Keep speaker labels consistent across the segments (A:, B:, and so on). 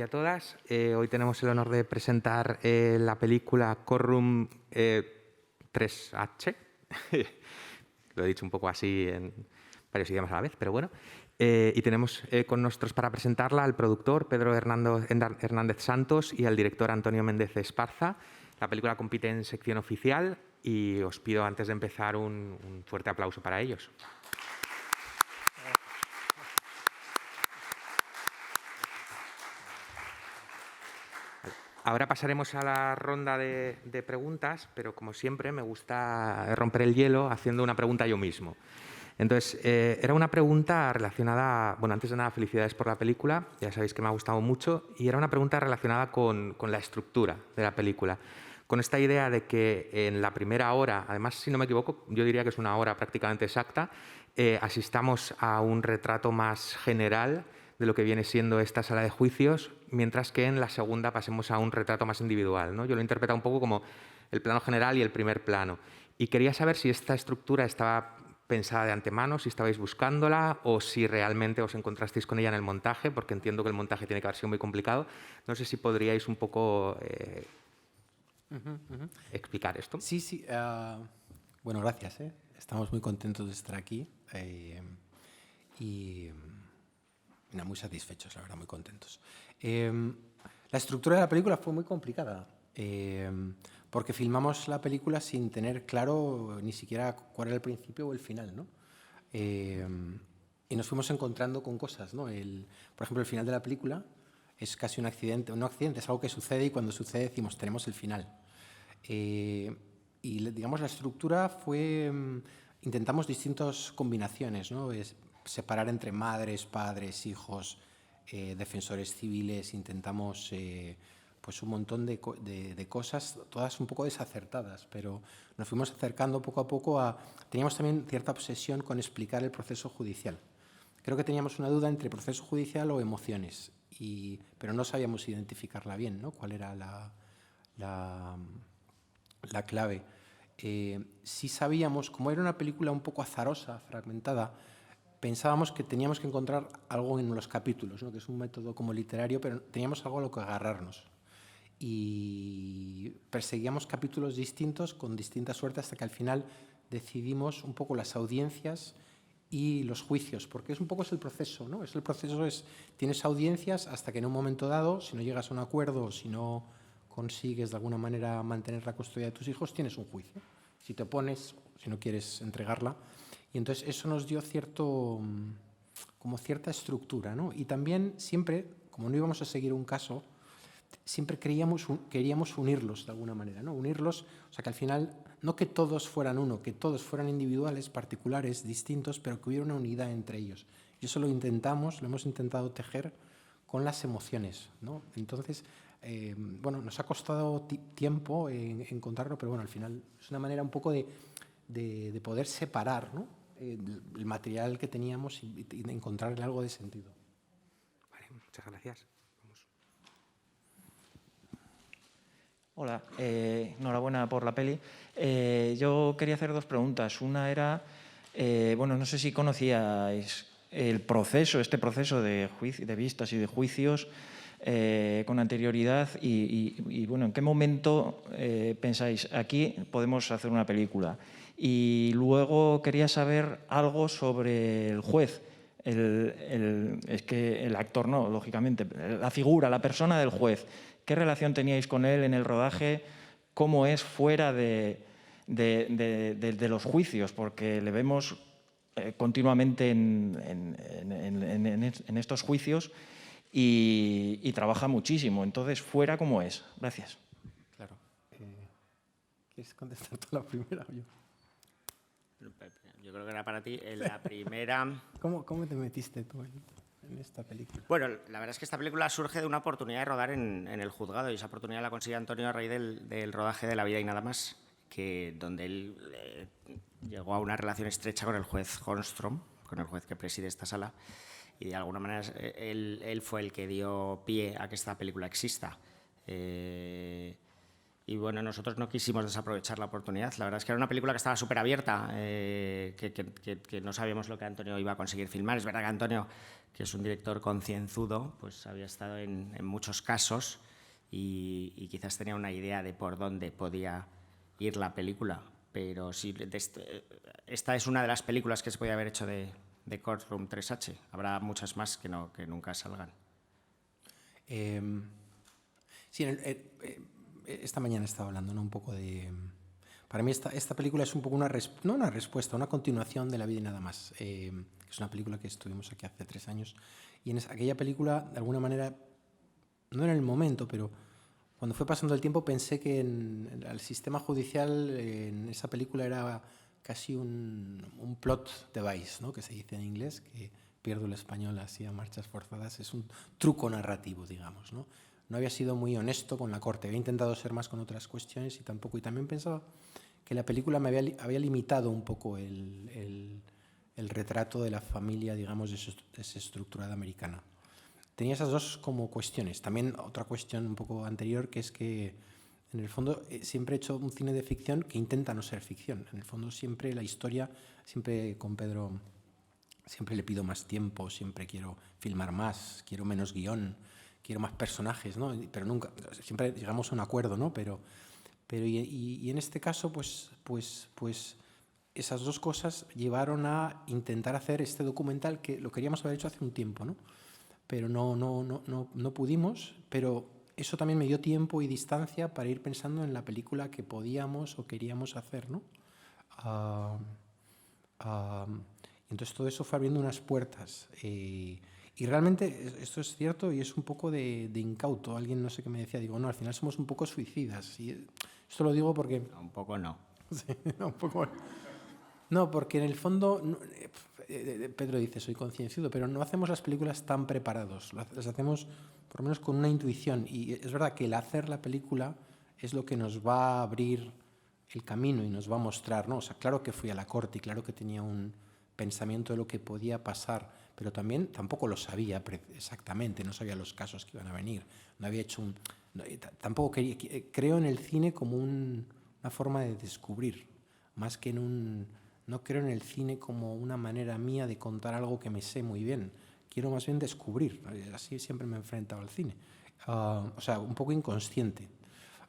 A: a todas. Hoy tenemos el honor de presentar la película Courtroom 3H. Lo he dicho un poco así en varios idiomas a la vez, pero bueno. Y tenemos con nosotros para presentarla al productor Pedro Hernández Santos y al director Antonio Méndez Esparza. La película compite en sección oficial y os pido antes de empezar un fuerte aplauso para ellos. Ahora pasaremos a la ronda de preguntas, pero como siempre me gusta romper el hielo haciendo una pregunta yo mismo. Entonces, era una pregunta relacionada, bueno, antes de nada, felicidades por la película, ya sabéis que me ha gustado mucho, y era una pregunta relacionada con la estructura de la película, con esta idea de que en la primera hora, además, si no me equivoco, yo diría que es una hora prácticamente exacta, asistamos a un retrato más general de lo que viene siendo esta sala de juicios, mientras que en la segunda pasemos a un retrato más individual, ¿no? Yo lo he interpretado un poco como el plano general y el primer plano. Y quería saber si esta estructura estaba pensada de antemano, si estabais buscándola o si realmente os encontrasteis con ella en el montaje, porque entiendo que el montaje tiene que haber sido muy complicado. No sé si podríais un poco explicar esto.
B: Sí, sí. Bueno, gracias. Estamos muy contentos de estar aquí y muy satisfechos, la verdad, muy contentos. La estructura de la película fue muy complicada porque filmamos la película sin tener claro ni siquiera cuál era el principio o el final, ¿no? Y nos fuimos encontrando con cosas, ¿no? Por ejemplo, el final de la película es casi un accidente, no accidente, es algo que sucede y cuando sucede decimos tenemos el final. Y digamos la estructura fue, intentamos distintas combinaciones, ¿no? Separar entre madres, padres, hijos, defensores civiles, intentamos pues un montón de cosas, todas un poco desacertadas, pero nos fuimos acercando poco a poco Teníamos también cierta obsesión con explicar el proceso judicial. Creo que teníamos una duda entre proceso judicial o emociones, pero no sabíamos identificarla bien, ¿no? ¿Cuál era la clave? Sí sabíamos, como era una película un poco azarosa, fragmentada, pensábamos que teníamos que encontrar algo en los capítulos, ¿no? Que es un método como literario, pero teníamos algo a lo que agarrarnos. Y perseguíamos capítulos distintos con distinta suerte hasta que al final decidimos un poco las audiencias y los juicios, porque es un poco el proceso, ¿no? Tienes audiencias hasta que en un momento dado, si no llegas a un acuerdo o si no consigues de alguna manera mantener la custodia de tus hijos, tienes un juicio. Si te opones, si no quieres entregarla. Y entonces eso nos dio como cierta estructura, ¿no? Y también siempre, como no íbamos a seguir un caso, siempre queríamos unirlos de alguna manera, ¿no? Unirlos, o sea, que al final, no que todos fueran uno, que todos fueran individuales, particulares, distintos, pero que hubiera una unidad entre ellos. Y eso lo hemos intentado tejer con las emociones, ¿no? Entonces, bueno, nos ha costado tiempo encontrarlo, pero bueno, al final es una manera un poco de poder separar, ¿no? El material que teníamos y encontrarle algo de sentido.
A: Vale, muchas gracias.
C: Hola, enhorabuena por la peli. Yo quería hacer dos preguntas. Una era, bueno, no sé si conocíais este proceso de vistas y de juicios con anterioridad y bueno, ¿en qué momento pensáis aquí podemos hacer una película? Y luego quería saber algo sobre el juez. Es que el actor no, lógicamente, la figura, la persona del juez. ¿Qué relación teníais con él en el rodaje? ¿Cómo es fuera de los juicios? Porque le vemos continuamente en estos juicios y trabaja muchísimo. Entonces, ¿fuera cómo es? Gracias.
B: Claro. ¿Quieres contestar tú la primera o yo?
D: Yo creo que era para ti. La primera...
B: ¿Cómo te metiste tú en esta película?
D: Bueno, la verdad es que esta película surge de una oportunidad de rodar en el juzgado y esa oportunidad la consigue Antonio a raíz del rodaje de La vida y nada más, donde él llegó a una relación estrecha con el juez Holmström, con el juez que preside esta sala, y de alguna manera él fue el que dio pie a que esta película exista. Y bueno, nosotros no quisimos desaprovechar la oportunidad. La verdad es que era una película que estaba súper abierta, que no sabíamos lo que Antonio iba a conseguir filmar. Es verdad que Antonio, que es un director concienzudo, pues había estado en muchos casos y quizás tenía una idea de por dónde podía ir la película. Pero sí, esta es una de las películas que se podía haber hecho de Courtroom 3H. Habrá muchas más que nunca salgan.
B: Sí, esta mañana estaba hablando, ¿no? Un poco de... Para mí esta película es un poco no una respuesta, una continuación de La vida y nada más. Es una película que estuvimos aquí hace 3 años. Y en aquella película, de alguna manera, no en el momento, pero cuando fue pasando el tiempo pensé que el sistema judicial en esa película era casi un plot device, ¿no? Que se dice en inglés, que pierdo el español así a marchas forzadas. Es un truco narrativo, digamos, ¿no? No había sido muy honesto con la corte, había intentado ser más con otras cuestiones y tampoco. Y también pensaba que la película me había limitado un poco el retrato de la familia, digamos, desestructurada americana. Tenía esas dos como cuestiones. También otra cuestión un poco anterior, que es que en el fondo siempre he hecho un cine de ficción que intenta no ser ficción. En el fondo siempre la historia, siempre con Pedro, siempre le pido más tiempo, siempre quiero filmar más, quiero menos guión, quiero más personajes, ¿no? Pero nunca, siempre llegamos a un acuerdo, ¿no? Pero en este caso, pues esas dos cosas llevaron a intentar hacer este documental que lo queríamos haber hecho hace un tiempo, ¿no? Pero no pudimos, pero eso también me dio tiempo y distancia para ir pensando en la película que podíamos o queríamos hacer, ¿no? Entonces todo eso fue abriendo unas puertas. Y realmente esto es cierto y es un poco de incauto. Alguien, no sé qué me decía, digo, no, al final somos un poco suicidas. Y esto lo digo porque...
D: Un poco no.
B: Sí, un poco... No, porque en el fondo, Pedro dice, soy concienzudo, pero no hacemos las películas tan preparados. Las hacemos por lo menos con una intuición. Y es verdad que el hacer la película es lo que nos va a abrir el camino y nos va a mostrar, ¿no? O sea, claro que fui a la corte y claro que tenía un pensamiento de lo que podía pasar, pero también tampoco lo sabía exactamente, no sabía los casos que iban a venir, no había hecho tampoco creo en el cine como una forma de descubrir, más que no creo en el cine como una manera mía de contar algo que me sé muy bien, quiero más bien descubrir, así siempre me he enfrentado al cine, o sea, un poco inconsciente.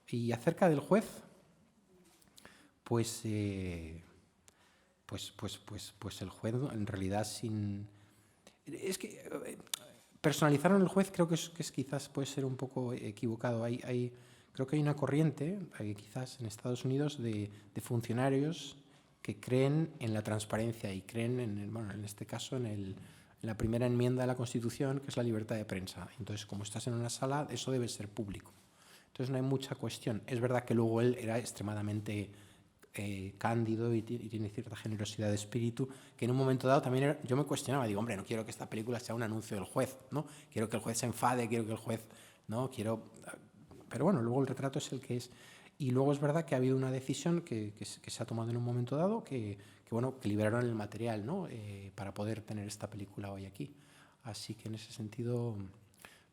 B: Y acerca del juez, pues el juez en realidad es que personalizaron el juez, creo que es quizás puede ser un poco equivocado. Creo que hay una corriente, quizás en Estados Unidos, de funcionarios que creen en la transparencia y creen en este caso en la primera enmienda de la Constitución, que es la libertad de prensa. Entonces, como estás en una sala, eso debe ser público. Entonces no hay mucha cuestión. Es verdad que luego él era extremadamente cándido y tiene cierta generosidad de espíritu, que en un momento dado también yo me cuestionaba, digo, hombre, no quiero que esta película sea un anuncio del juez, ¿no? Quiero que el juez se enfade, quiero que el juez, ¿no? Pero bueno, luego el retrato es el que es. Y luego es verdad que ha habido una decisión que se ha tomado en un momento dado, que liberaron el material, ¿no? Para poder tener esta película hoy aquí. Así que en ese sentido,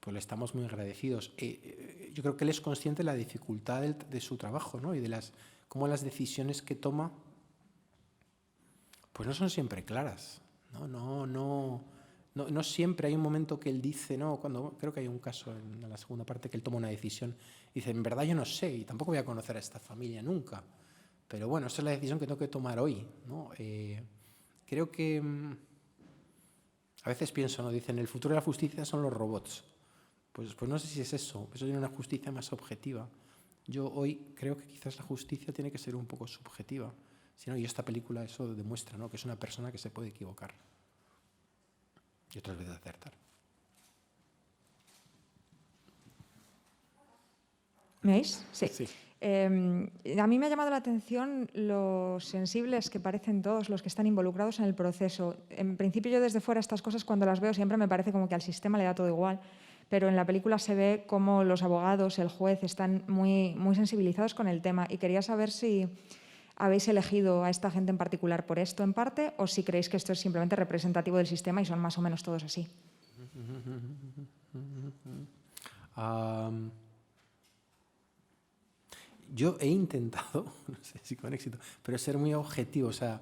B: pues le estamos muy agradecidos. Yo creo que él es consciente de la dificultad de su trabajo, ¿no? Y de cómo las decisiones que toma pues no son siempre claras, no siempre hay un momento que él dice, creo que hay un caso en la segunda parte que él toma una decisión y dice, en verdad yo no sé y tampoco voy a conocer a esta familia nunca, pero bueno, esa es la decisión que tengo que tomar hoy, ¿no? Creo que a veces pienso, ¿no? Dicen, el futuro de la justicia son los robots, pues no sé si es eso tiene una justicia más objetiva. Yo hoy creo que quizás la justicia tiene que ser un poco subjetiva. Y esta película eso demuestra, ¿no? Que es una persona que se puede equivocar y otras veces acertar.
E: ¿Me oís? Sí.
B: Sí.
E: A mí me ha llamado la atención lo sensibles que parecen todos los que están involucrados en el proceso. En principio yo desde fuera estas cosas cuando las veo siempre me parece como que al sistema le da todo igual. Pero en la película se ve cómo los abogados, el juez, están muy, muy sensibilizados con el tema. Y quería saber si habéis elegido a esta gente en particular por esto en parte o si creéis que esto es simplemente representativo del sistema y son más o menos todos así.
B: yo he intentado, no sé si con éxito, pero ser muy objetivo. O sea,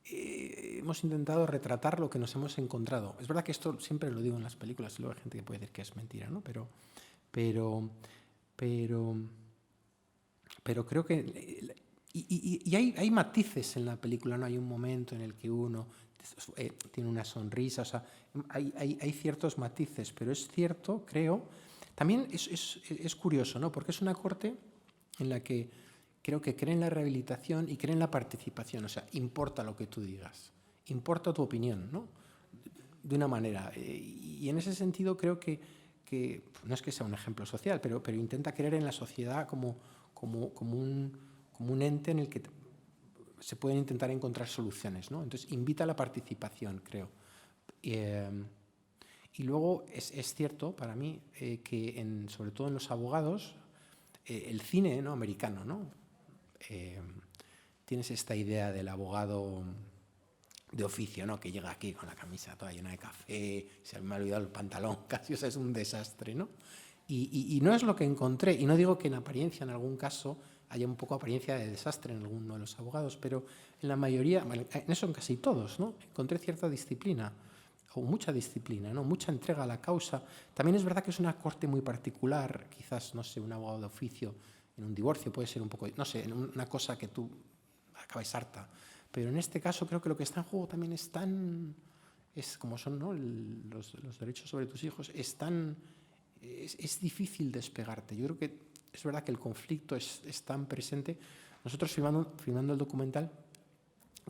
B: hemos intentado retratar lo que nos hemos encontrado. Es verdad que esto siempre lo digo en las películas, y luego hay gente que puede decir que es mentira, ¿no? Pero creo que... Y hay matices en la película, ¿no? Hay un momento en el que uno tiene una sonrisa, o sea, hay ciertos matices, pero es cierto, creo... También es curioso, ¿no? Porque es una corte en la que creo que cree en la rehabilitación y cree en la participación. O sea, importa lo que tú digas, importa tu opinión, ¿no? De una manera. Y en ese sentido creo que no es que sea un ejemplo social, pero intenta creer en la sociedad como un ente en el que se pueden intentar encontrar soluciones, ¿no? Entonces, invita a la participación, creo. Y luego es cierto para mí que sobre todo en los abogados, el cine, ¿no?, americano, ¿no? Tienes esta idea del abogado de oficio, ¿no?, que llega aquí con la camisa toda llena de café, se me ha olvidado el pantalón casi, o sea, es un desastre, ¿no? Y no es lo que encontré, y no digo que en apariencia en algún caso haya un poco apariencia de desastre en alguno de los abogados, pero en la mayoría, en eso en casi todos, ¿no?, encontré cierta disciplina, o mucha disciplina, ¿no?, mucha entrega a la causa. También es verdad que es una corte muy particular, quizás, no sé, un abogado de oficio en un divorcio puede ser un poco, no sé, en una cosa que tú acabas harta, pero en este caso creo que lo que está en juego también es como son, ¿no?, los derechos sobre tus hijos, es difícil despegarte. Yo creo que es verdad que el conflicto es tan presente. Nosotros filmando el documental,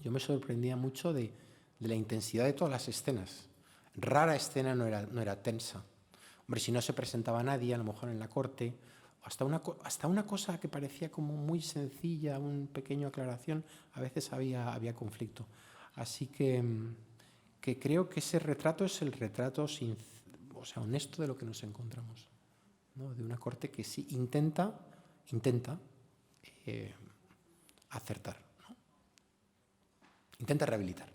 B: yo me sorprendía mucho de la intensidad de todas las escenas. Rara escena no era tensa. Hombre, si no se presentaba nadie, a lo mejor en la corte, hasta una cosa que parecía como muy sencilla, una pequeña aclaración, a veces había conflicto. Así que creo que ese retrato es el retrato honesto de lo que nos encontramos, ¿no? De una corte que sí intenta acertar, ¿no? Intenta rehabilitar.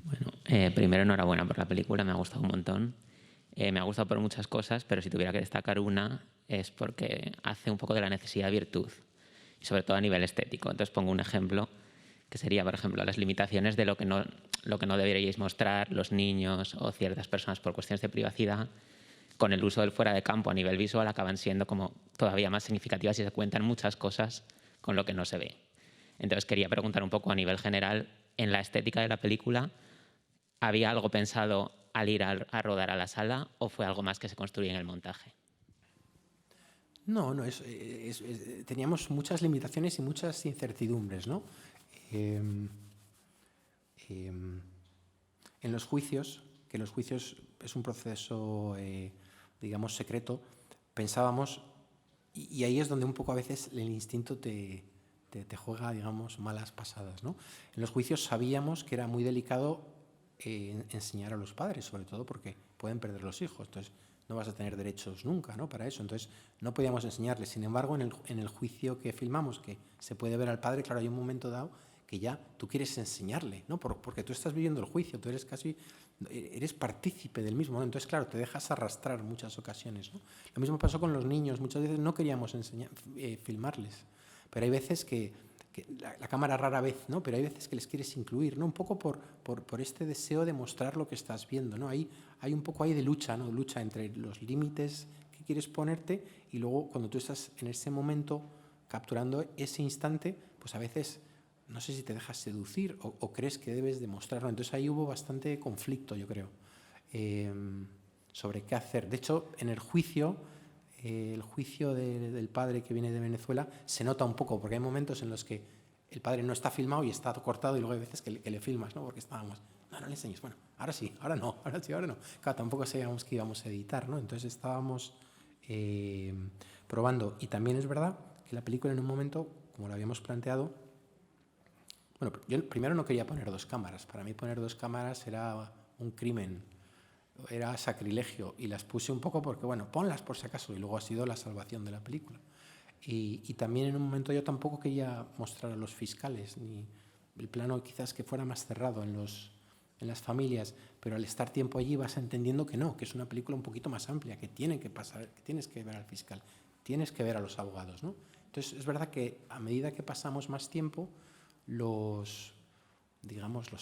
F: Bueno, primero enhorabuena por la película, me ha gustado un montón. Me ha gustado por muchas cosas, pero si tuviera que destacar una es porque hace un poco de la necesidad virtud, y sobre todo a nivel estético. Entonces pongo un ejemplo, que sería, por ejemplo, las limitaciones de lo que no deberíais mostrar los niños o ciertas personas por cuestiones de privacidad. Con el uso del fuera de campo a nivel visual acaban siendo como todavía más significativas y se cuentan muchas cosas con lo que no se ve. Entonces quería preguntar un poco a nivel general, en la estética de la película, ¿había algo pensado al ir a rodar a la sala o fue algo más que se construye en el montaje?
B: No, teníamos muchas limitaciones y muchas incertidumbres, ¿no? En los juicios, que los juicios es un proceso, digamos, secreto, pensábamos, y ahí es donde un poco a veces el instinto te juega, digamos, malas pasadas, ¿no? En los juicios sabíamos que era muy delicado enseñar a los padres, sobre todo porque pueden perder los hijos, entonces no vas a tener derechos nunca, ¿no?, para eso, entonces no podíamos enseñarles. Sin embargo, en el juicio que filmamos, que se puede ver al padre, claro, hay un momento dado que ya tú quieres enseñarle, ¿no?, porque tú estás viviendo el juicio, tú eres partícipe del mismo, ¿no? Entonces, claro, te dejas arrastrar muchas ocasiones, ¿no? Lo mismo pasó con los niños, muchas veces no queríamos filmarles, pero hay veces que la cámara rara vez, ¿no?, pero hay veces que les quieres incluir, ¿no?, un poco por este deseo de mostrar lo que estás viendo, ¿no? Hay un poco ahí de lucha, ¿no?, lucha entre los límites que quieres ponerte y luego cuando tú estás en ese momento capturando ese instante, pues a veces no sé si te dejas seducir o crees que debes demostrarlo. Entonces ahí hubo bastante conflicto, yo creo, sobre qué hacer. De hecho, en el juicio del padre que viene de Venezuela se nota un poco, porque hay momentos en los que el padre no está filmado y está cortado y luego hay veces que le filmas, ¿no?, porque estábamos, no le enseñes, bueno, ahora sí, ahora no, ahora sí, ahora no. Claro, tampoco sabíamos que íbamos a editar, ¿no? Entonces estábamos probando. Y también es verdad que la película en un momento, como lo habíamos planteado, bueno, yo primero no quería poner 2 cámaras. Para mí poner 2 cámaras era un crimen, era sacrilegio, y las puse un poco porque, bueno, ponlas por si acaso, y luego ha sido la salvación de la película. Y también en un momento yo tampoco quería mostrar a los fiscales, ni el plano quizás que fuera más cerrado en en las familias, pero al estar tiempo allí vas entendiendo que no, que es una película un poquito más amplia, que tiene que pasar, que tienes que ver al fiscal, tienes que ver a los abogados, ¿no? Entonces, es verdad que a medida que pasamos más tiempo, los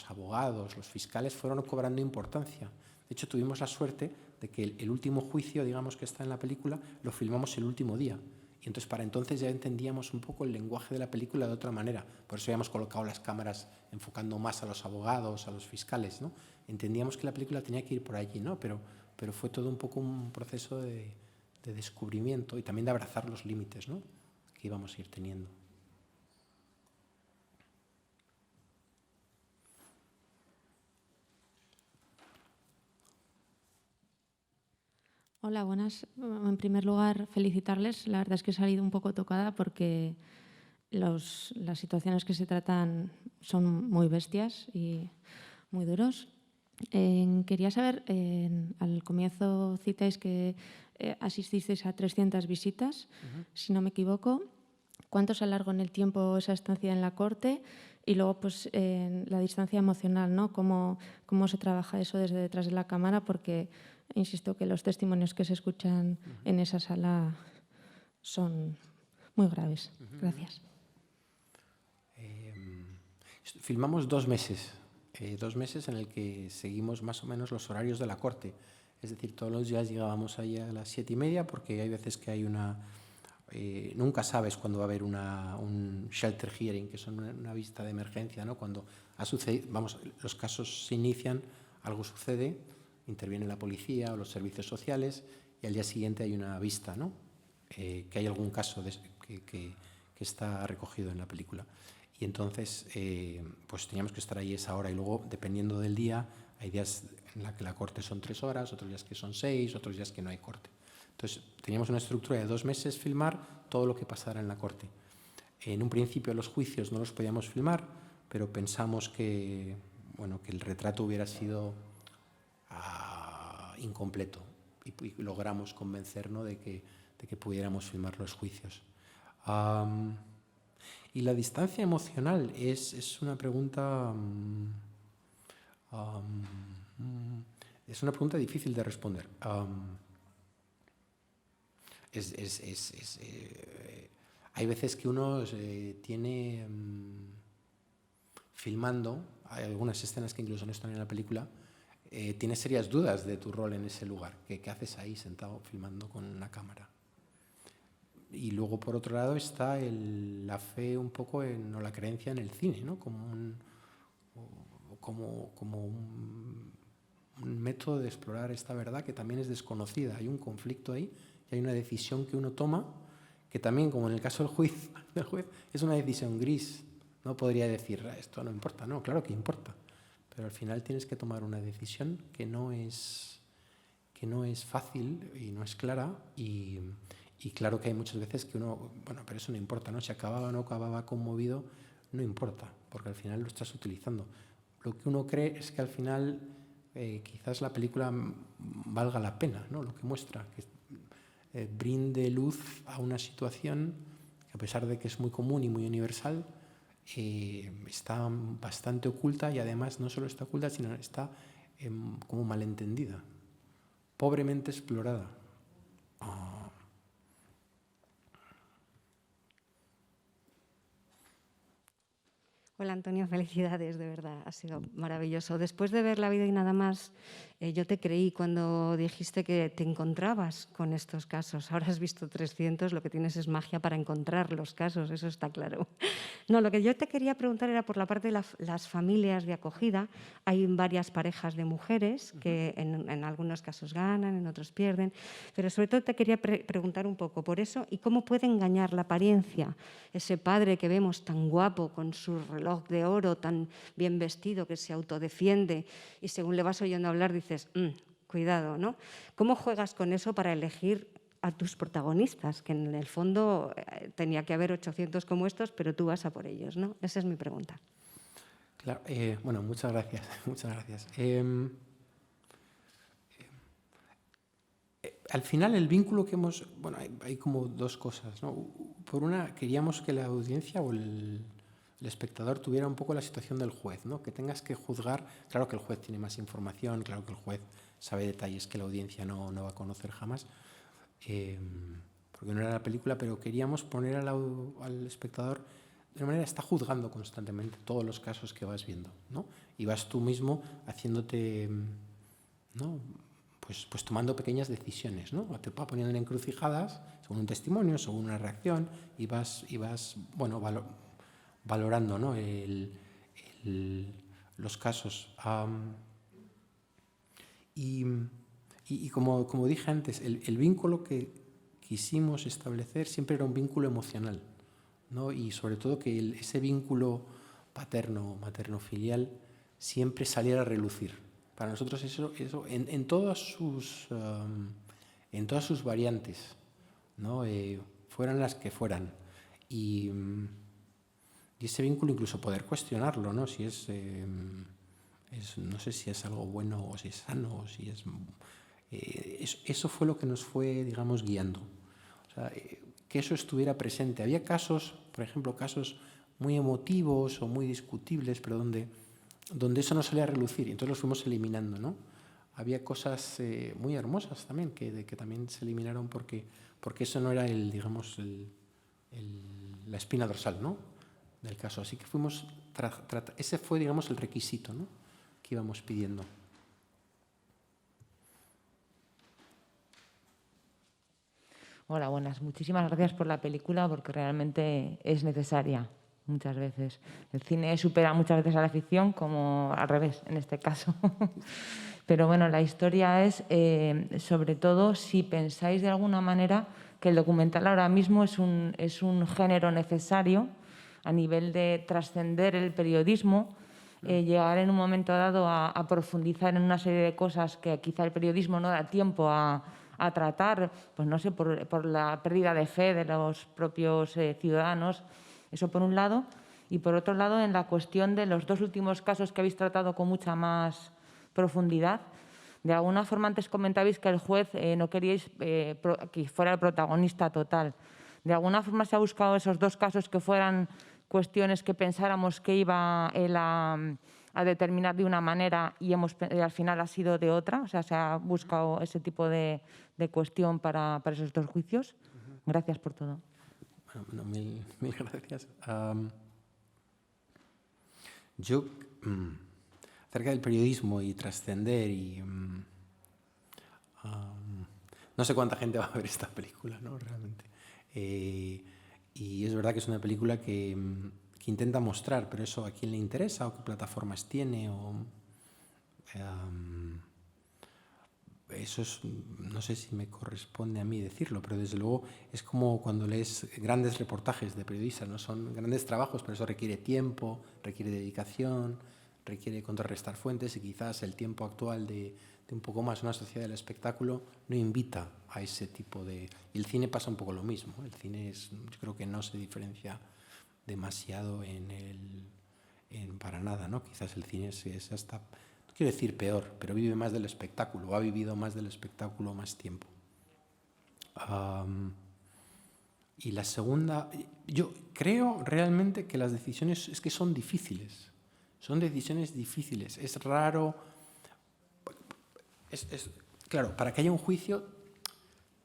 B: abogados, los fiscales fueron cobrando importancia. De hecho, tuvimos la suerte de que el último juicio, digamos, que está en la película, lo filmamos el último día. Y entonces, para entonces ya entendíamos un poco el lenguaje de la película de otra manera. Por eso habíamos colocado las cámaras enfocando más a los abogados, a los fiscales, ¿no? Entendíamos que la película tenía que ir por allí, ¿no? Pero fue todo un poco un proceso de descubrimiento y también de abrazar los límites, ¿no?, que íbamos a ir teniendo.
G: Hola, buenas. En primer lugar, felicitarles. La verdad es que he salido un poco tocada porque las situaciones que se tratan son muy bestias y muy duros. Quería saber, al comienzo citáis que asististeis a 300 visitas, si no me equivoco. ¿Cuánto se alargó en el tiempo esa estancia en la corte? Y luego, pues, la distancia emocional, ¿no? ¿Cómo se trabaja eso desde detrás de la cámara? Porque insisto que los testimonios que se escuchan en esa sala son muy graves. Gracias.
B: Filmamos 2 meses, 2 meses en el que seguimos más o menos los horarios de la corte. Es decir, todos los días llegábamos ahí a las 7:30 porque hay veces que hay nunca sabes cuándo va a haber un shelter hearing, que son una vista de emergencia, ¿no? Cuando ha sucedido, los casos se inician, algo sucede, interviene la policía o los servicios sociales y al día siguiente hay una vista, ¿no? Que hay algún caso que está recogido en la película. Y entonces, pues teníamos que estar ahí esa hora y luego, dependiendo del día, hay días en la que la corte son 3 horas, otros días que son 6, otros días que no hay corte. Entonces, teníamos una estructura de 2 meses filmar todo lo que pasara en la corte. En un principio los juicios no los podíamos filmar, pero pensamos que el retrato hubiera sido incompleto y logramos convencernos de que pudiéramos filmar los juicios. Y la distancia emocional es una pregunta difícil de responder. Hay veces que uno tiene filmando, hay algunas escenas que incluso no están en la película, tienes serias dudas de tu rol en ese lugar. ¿Qué haces ahí sentado filmando con una cámara? Y luego, por otro lado, está la fe un poco o la creencia en el cine, ¿no? Como un método de explorar esta verdad que también es desconocida. Hay un conflicto ahí y hay una decisión que uno toma que también, como en el caso del juez, es una decisión gris. No podría decir, esto no importa. No, claro que importa. Pero al final tienes que tomar una decisión que no es fácil y no es clara y claro que hay muchas veces que uno, pero eso no importa, ¿no? Si acababa o no acababa conmovido, no importa, porque al final lo estás utilizando. Lo que uno cree es que al final quizás la película valga la pena, ¿no? Lo que muestra, que brinde luz a una situación que, a pesar de que es muy común y muy universal, está bastante oculta y además no solo está oculta, sino está como malentendida, pobremente explorada.
H: Hola Antonio, felicidades, de verdad, ha sido maravilloso. Después de ver La vida y nada más, yo te creí cuando dijiste que te encontrabas con estos casos. Ahora has visto 300, lo que tienes es magia para encontrar los casos, eso está claro. No, lo que yo te quería preguntar era por la parte de las familias de acogida. Hay varias parejas de mujeres que en algunos casos ganan, en otros pierden, pero sobre todo te quería preguntar un poco por eso y cómo puede engañar la apariencia. Ese padre que vemos tan guapo con su reloj de oro, tan bien vestido, que se autodefiende y según le vas oyendo hablar dices, cuidado, ¿no? ¿Cómo juegas con eso para elegir a tus protagonistas? Que en el fondo tenía que haber 800 como estos, pero tú vas a por ellos, ¿no? Esa es mi pregunta.
B: Claro, muchas gracias. Muchas gracias. Al final, el vínculo que hemos... hay como 2 cosas, ¿no? Por una, queríamos que la audiencia o el espectador tuviera un poco la situación del juez, ¿no? Que tengas que juzgar. Claro que el juez tiene más información, claro que el juez sabe detalles que la audiencia no va a conocer jamás, porque no era la película, pero queríamos poner al espectador de una manera, está juzgando constantemente todos los casos que vas viendo, ¿no? Y vas tú mismo haciéndote, ¿no? Pues tomando pequeñas decisiones, ¿no? Te va poniendo en encrucijadas según un testimonio, según una reacción, y vas bueno, valorando, ¿no? Los casos. Y como dije antes, el vínculo que quisimos establecer siempre era un vínculo emocional, ¿no? Y sobre todo que ese vínculo materno-filial siempre saliera a relucir. Para nosotros eso en todas sus variantes, ¿no? Fueran las que fueran. Y ese vínculo incluso poder cuestionarlo, ¿no? Si no sé si es algo bueno o si es sano, o si es... eso fue lo que nos fue, digamos, guiando. O sea, que eso estuviera presente. Había casos, por ejemplo, casos muy emotivos o muy discutibles, pero donde eso no salía a relucir, y entonces los fuimos eliminando, ¿no? Había cosas muy hermosas también, que también se eliminaron porque eso no era digamos, la espina dorsal, ¿no? Del caso. Así que fuimos ese fue, digamos, el requisito, ¿no? Que íbamos pidiendo.
I: Hola, buenas. Muchísimas gracias por la película, porque realmente es necesaria muchas veces. El cine supera muchas veces a la ficción, como al revés, en este caso. Pero bueno, la historia es, sobre todo, si pensáis de alguna manera que el documental ahora mismo es un género necesario a nivel de trascender el periodismo, llegar en un momento dado a profundizar en una serie de cosas que quizá el periodismo no da tiempo a tratar, pues no sé, por la pérdida de fe de los propios ciudadanos. Eso por un lado. Y por otro lado, en la cuestión de los dos últimos casos que habéis tratado con mucha más profundidad, de alguna forma antes comentabais que el juez no queríais que fuera el protagonista total. De alguna forma se ha buscado esos dos casos que fueran cuestiones que pensáramos que iba él a determinar de una manera y al final ha sido de otra. O sea, se ha buscado ese tipo de cuestión para esos dos juicios. Gracias por todo.
B: Bueno, mil gracias. Yo, acerca del periodismo y trascender, y no sé cuánta gente va a ver esta película, ¿no? Realmente. Y es verdad que es una película que intenta mostrar, pero eso a quién le interesa o qué plataformas tiene eso no sé si me corresponde a mí decirlo, pero desde luego es como cuando lees grandes reportajes de periodistas, ¿no? Son grandes trabajos, pero eso requiere tiempo, requiere dedicación, requiere contrarrestar fuentes, y quizás el tiempo actual de un poco más una sociedad del espectáculo no invita a ese tipo de... Y el cine pasa un poco lo mismo. El cine yo creo que no se diferencia demasiado para nada, ¿no? Quizás el cine es hasta... Quiero decir peor, pero vive más del espectáculo, ha vivido más del espectáculo más tiempo. Y la segunda, yo creo realmente que las decisiones es que son difíciles, son decisiones difíciles. Es raro, claro, para que haya un juicio,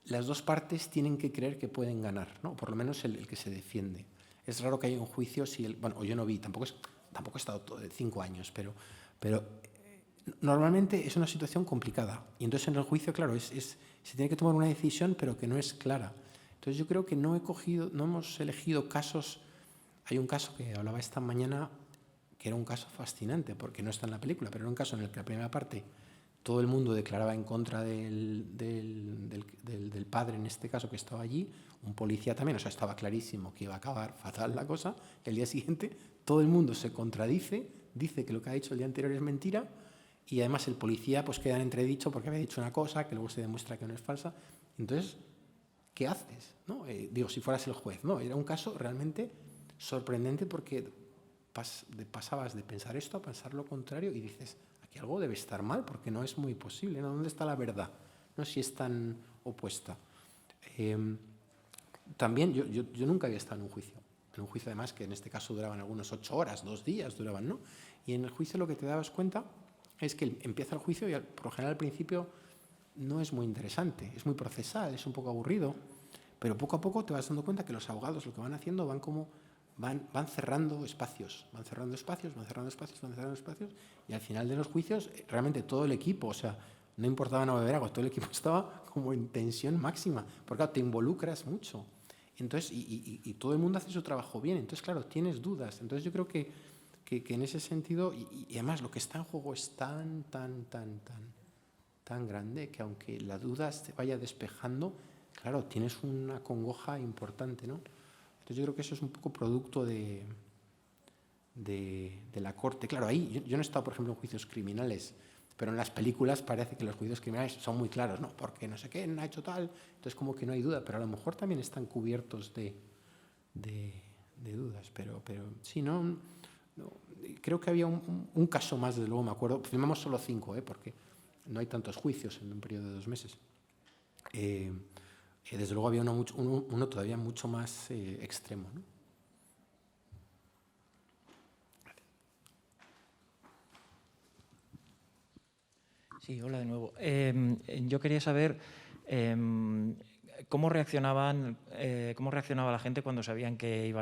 B: las dos partes tienen que creer que pueden ganar, ¿no? Por lo menos el que se defiende. Es raro que haya un juicio si bueno, yo no vi, tampoco he estado todo de 5 años, pero normalmente es una situación complicada, y entonces en el juicio, claro, se tiene que tomar una decisión, pero que no es clara. Entonces yo creo que no hemos elegido casos. Hay un caso que hablaba esta mañana que era un caso fascinante, porque no está en la película, pero era un caso en el que la primera parte todo el mundo declaraba en contra del padre, en este caso, que estaba allí, un policía también, o sea, estaba clarísimo que iba a acabar fatal la cosa. El día siguiente todo el mundo se contradice, dice que lo que ha dicho el día anterior es mentira, y además el policía pues queda en entredicho porque había dicho una cosa que luego se demuestra que no es falsa. Entonces, ¿qué haces? ¿No? Digo, si fueras el juez, ¿no? Era un caso realmente sorprendente, porque pasabas de pensar esto a pensar lo contrario, y dices, aquí algo debe estar mal, porque no es muy posible, ¿no? ¿Dónde está la verdad? No, si es tan opuesta. También yo nunca había estado en un juicio, En un juicio, además, que en este caso duraban algunos 8 horas, 2 días duraban, ¿no? Y en el juicio lo que te dabas cuenta es que empieza el juicio y, por lo general, al principio no es muy interesante, es muy procesal, es un poco aburrido, pero poco a poco te vas dando cuenta que los abogados lo que van haciendo van cerrando espacios, y al final de los juicios realmente todo el equipo, o sea, no importaba no beber agua, todo el equipo estaba como en tensión máxima, porque claro, te involucras mucho. Entonces, y todo el mundo hace su trabajo bien, entonces claro, tienes dudas. Entonces yo creo que en ese sentido, y además lo que está en juego es tan grande que aunque la duda se vaya despejando, claro, tienes una congoja importante, ¿no? Entonces yo creo que eso es un poco producto de la corte. Claro, ahí yo no he estado, por ejemplo, en juicios criminales, pero en las películas parece que los juicios criminales son muy claros, ¿no? Porque no sé qué, no ha hecho tal, entonces como que no hay duda, pero a lo mejor también están cubiertos de dudas, pero sí, no, creo que había un caso más, desde luego me acuerdo, filmamos solo 5, porque no hay tantos juicios en un periodo de 2 meses. Desde luego había uno todavía mucho más extremo, ¿no?
C: Sí, hola de nuevo. Yo quería saber cómo reaccionaba la gente cuando sabían que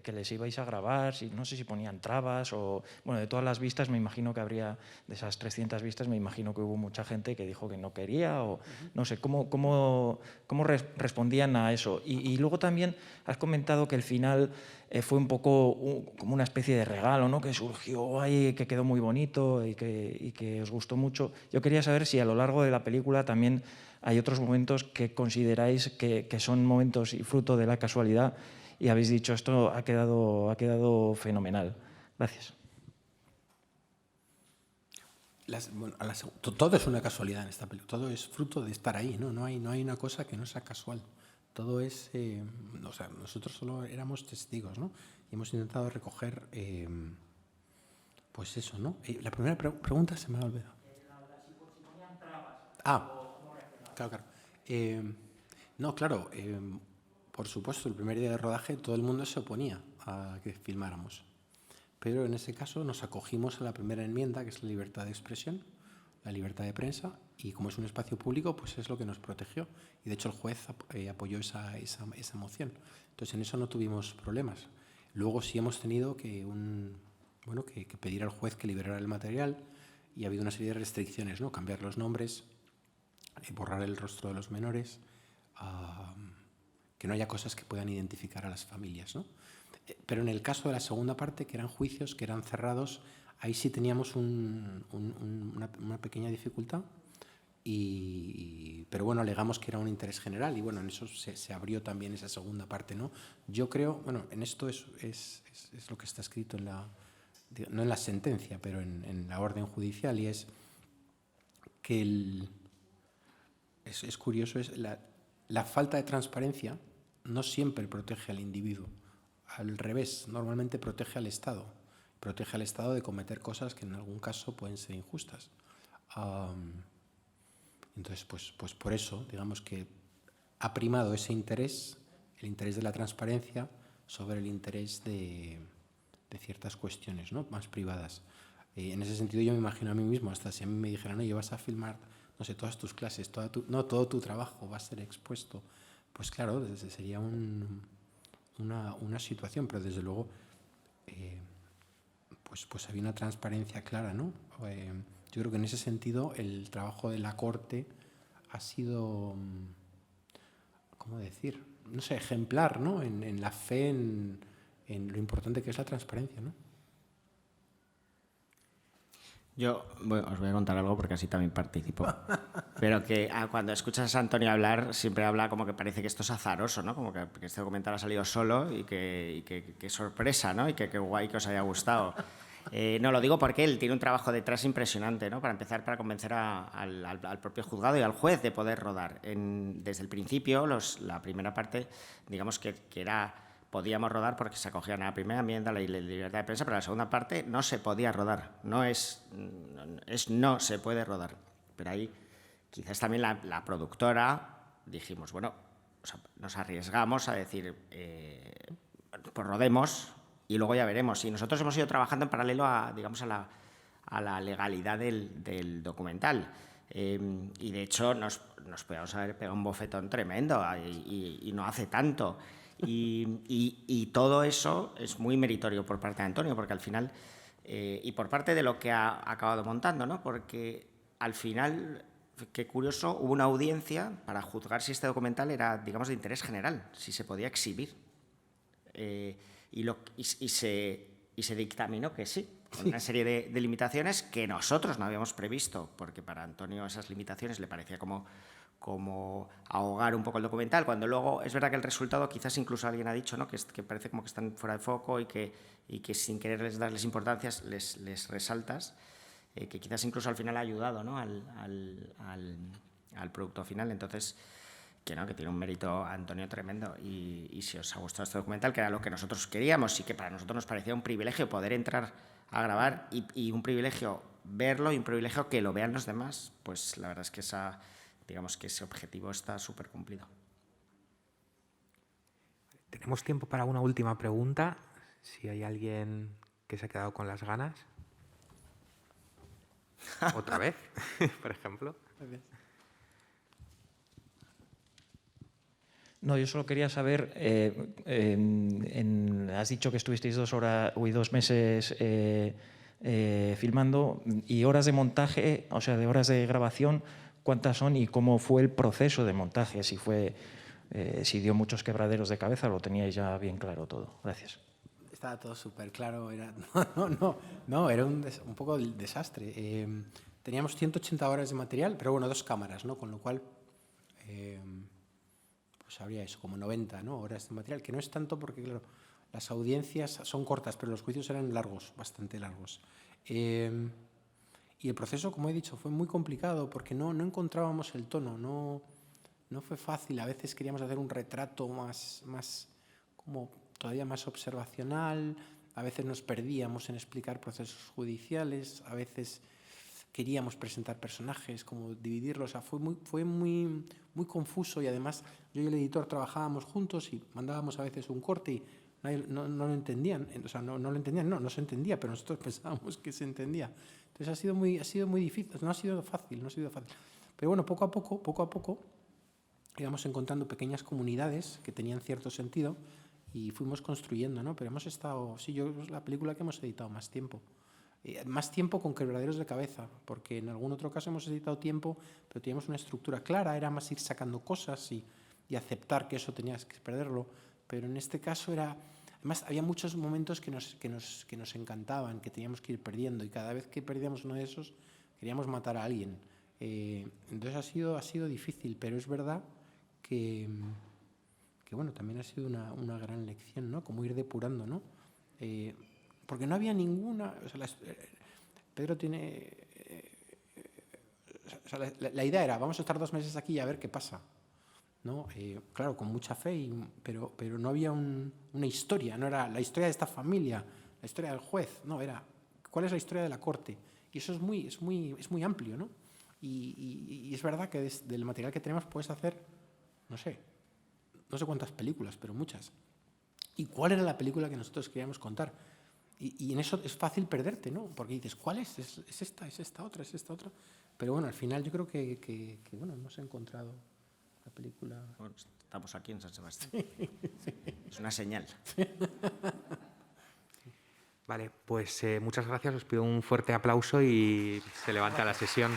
C: que les ibais a grabar. No sé si ponían trabas o... Bueno, de todas las vistas me imagino que habría, de esas 300 vistas, me imagino que hubo mucha gente que dijo que no quería o... No sé, ¿cómo respondían a eso? Y luego también has comentado que el final fue un poco como una especie de regalo, ¿no? Que surgió ahí, que quedó muy bonito y que os gustó mucho. Yo quería saber si a lo largo de la película también hay otros momentos que consideráis que son momentos y fruto de la casualidad y habéis dicho esto ha quedado fenomenal. Gracias.
B: Todo es una casualidad en esta película, todo es fruto de estar ahí, ¿no? No hay una cosa que no sea casual. Todo es, o sea, nosotros solo éramos testigos, ¿no? Y hemos intentado recoger, pues eso, ¿no? La primera pregunta se me ha olvidado. Claro. No, claro, por supuesto, el primer día de rodaje todo el mundo se oponía a que filmáramos. Pero en ese caso nos acogimos a la primera enmienda, que es la libertad de expresión, la libertad de prensa, y como es un espacio público, pues es lo que nos protegió. Y de hecho el juez apoyó esa moción. Entonces en eso no tuvimos problemas. Luego sí hemos tenido que pedir al juez que liberara el material y ha habido una serie de restricciones, ¿no? Cambiar los nombres, borrar el rostro de los menores, que no haya cosas que puedan identificar a las familias, ¿no? Pero en el caso de la segunda parte, que eran juicios, que eran cerrados, ahí sí teníamos una pequeña dificultad, pero bueno, alegamos que era un interés general y bueno, en eso se abrió también esa segunda parte, ¿no? Yo creo, bueno, en esto es lo que está escrito no en la sentencia, pero en la orden judicial, y es que es curioso, es la falta de transparencia no siempre protege al individuo. Al revés, normalmente protege al Estado. Protege al Estado de cometer cosas que en algún caso pueden ser injustas. Entonces, pues por eso, digamos que ha primado ese interés, el interés de la transparencia, sobre el interés de ciertas cuestiones, ¿no? Más privadas. En ese sentido yo me imagino a mí mismo, hasta si a mí me dijeran, oye, vas a filmar, no sé, todas tus clases, todo tu trabajo va a ser expuesto, pues claro, sería una situación, pero desde luego pues había una transparencia clara, ¿no? Yo creo que en ese sentido el trabajo de la Corte ha sido, ¿cómo decir? No sé, ejemplar, ¿no? En la fe en lo importante que es la transparencia, ¿no?
D: Yo os voy a contar algo porque así también participo. Pero que cuando escuchas a Antonio hablar, siempre habla como que parece que esto es azaroso, ¿no? Como que este documental ha salido solo y que sorpresa, ¿no? Y que guay que os haya gustado. No, lo digo porque él tiene un trabajo detrás impresionante, ¿no? Para empezar, para convencer al propio juzgado y al juez de poder rodar. Desde el principio, la primera parte, digamos que era... Podíamos rodar porque se acogían a la primera enmienda, la libertad de prensa, pero la segunda parte no se podía rodar. No se puede rodar. Pero ahí quizás también la productora dijimos, bueno, o sea, nos arriesgamos a decir, pues rodemos y luego ya veremos. Y nosotros hemos ido trabajando en paralelo a, digamos, a la legalidad del documental. Y de hecho nos podíamos haber pegado un bofetón tremendo y no hace tanto. Y todo eso es muy meritorio por parte de Antonio, porque al final, y por parte de lo que ha acabado montando, ¿no? Porque al final, qué curioso, hubo una audiencia para juzgar si este documental era, digamos, de interés general, si se podía exhibir. Y se dictaminó que sí, con una serie de limitaciones que nosotros no habíamos previsto, porque para Antonio esas limitaciones le parecía como ahogar un poco el documental, cuando luego es verdad que el resultado, quizás incluso alguien ha dicho, ¿no? que parece como que están fuera de foco y que sin querer darles importancia les resaltas, que quizás incluso al final ha ayudado, ¿no? al producto final. Entonces, que tiene un mérito, Antonio, tremendo. Y si os ha gustado este documental, que era lo que nosotros queríamos y que para nosotros nos parecía un privilegio poder entrar a grabar y un privilegio verlo y un privilegio que lo vean los demás, pues la verdad es que ese objetivo está súper cumplido.
A: Tenemos tiempo para una última pregunta, si hay alguien que se ha quedado con las ganas. ¿Otra vez, por ejemplo?
C: No, yo solo quería saber, has dicho que estuvisteis 2 meses filmando, y horas de montaje, o sea, de horas de grabación, ¿cuántas son y cómo fue el proceso de montaje? Si dio muchos quebraderos de cabeza, lo teníais ya bien claro todo. Gracias.
B: Estaba todo súper claro. Era un poco el desastre. Teníamos 180 horas de material, pero bueno, 2 cámaras, ¿no? Con lo cual, pues habría eso, como 90, ¿no? Horas de material, que no es tanto porque, claro, las audiencias son cortas, pero los juicios eran largos, bastante largos. Y el proceso, como he dicho, fue muy complicado porque no encontrábamos el tono, no fue fácil. A veces queríamos hacer un retrato más como todavía más observacional, a veces nos perdíamos en explicar procesos judiciales, a veces queríamos presentar personajes, como dividirlos. O sea, fue muy confuso, y además yo y el editor trabajábamos juntos y mandábamos a veces un corte y no lo entendían. O sea, no se entendía, pero nosotros pensábamos que se entendía. Entonces ha sido muy difícil, no ha sido fácil. Pero bueno, poco a poco íbamos encontrando pequeñas comunidades que tenían cierto sentido y fuimos construyendo, ¿no? Pero hemos estado, sí, yo es la película que hemos editado más tiempo. Más tiempo con quebraderos de cabeza, porque en algún otro caso hemos editado tiempo, pero teníamos una estructura clara, era más ir sacando cosas y aceptar que eso tenías que perderlo. Pero en este caso además había muchos momentos que nos encantaban, que teníamos que ir perdiendo, y cada vez que perdíamos uno de esos queríamos matar a alguien. Entonces ha sido difícil, pero es verdad que bueno, también ha sido una gran lección, ¿no? Como ir depurando, ¿no? Porque no había ninguna... O sea, Pedro tiene... O sea, la idea era, vamos a estar 2 meses aquí y a ver qué pasa, ¿no? Claro, con mucha fe, pero no había una historia, no era la historia de esta familia, la historia del juez, no, era cuál es la historia de la corte. Y eso es muy amplio, ¿no? Y es verdad que del material que tenemos puedes hacer, no sé cuántas películas, pero muchas. ¿Y cuál era la película que nosotros queríamos contar? Y en eso es fácil perderte, ¿no? Porque dices, ¿cuál es? ¿Es esta otra? Pero bueno, al final yo creo que bueno, hemos encontrado la película.
D: Bueno, estamos aquí en San Sebastián. Sí. Es una señal.
A: Vale, pues muchas gracias. Os pido un fuerte aplauso y se levanta la sesión.